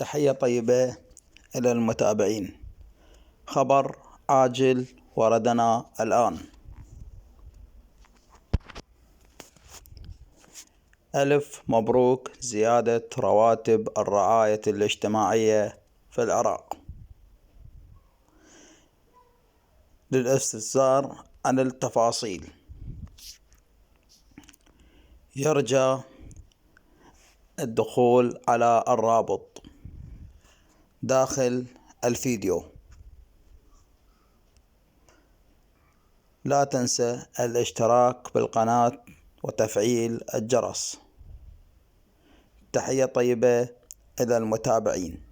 تحية طيبة إلى المتابعين. خبر عاجل وردنا الآن. ألف مبروك زيادة رواتب الرعاية الاجتماعية في العراق. للاستفسار عن التفاصيل يرجى الدخول على الرابط داخل الفيديو. لا تنسى الاشتراك بالقناة وتفعيل الجرس. تحية طيبة إلى المتابعين.